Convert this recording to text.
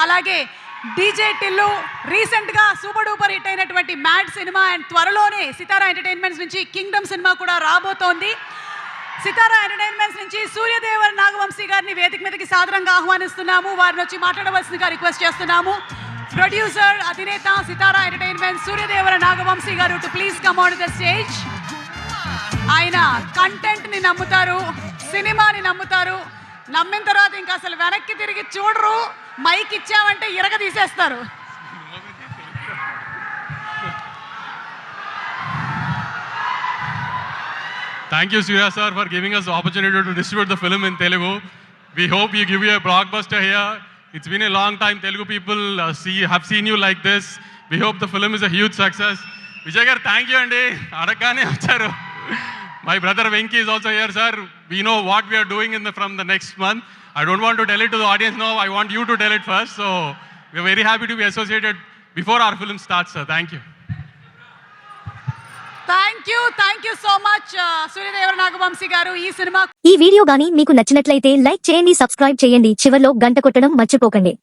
అలాగే డీజే టిల్లు రీసెంట్గా super duper hit అయినటువంటి మ్యాడ్ సినిమా అండ్ త్వరలోనే సితారా ఎంటర్టైన్మెంట్స్ నుంచి కింగ్డమ్ సినిమా కూడా రాబోతోంది. సితారా ఎంటర్టైన్మెంట్స్ నుంచి సూర్యదేవర్ నాగవంశీ గారిని వేదిక మీదకి సాదరంగా ఆహ్వానిస్తున్నాము. వారిని వచ్చి మాట్లాడవలసిందిగా రిక్వెస్ట్ చేస్తున్నాము. ప్రొడ్యూసర్ అధినేత సితారా ఎంటర్టైన్మెంట్స్ సూర్యదేవర నాగవంశీ గారు to please come on the stage. ఆయన కంటెంట్ని నమ్ముతారు, సినిమాని నమ్ముతారు. నమ్మిన తర్వాత ఇంకా అసలు వెనక్కి తిరిగి చూడరు. మైక్ ఇచ్చామంటే ఇరగ తీసేస్తారు. Thank you, Surya sir, for giving us the opportunity to distribute the film in Telugu. We hope you give you a blockbuster here. It's been a long time Telugu people have seen you like this. We hope the film is a huge success. Vijay gar, thank you andi. Adagane vacharu. My brother Venki is also here, sir. We know what we are doing from the next month. I don't want to tell it to the audience now. I want you to tell it first. So we are very happy to be associated before our film starts, sir. Thank you. Thank you so much Suryadevara Nagavamshi garu. ఈ video గాని మీకు నచ్చినట్లయితే like చేయండి, subscribe చేయండి, చివర్లో గంట కొట్టడం మర్చిపోకండి.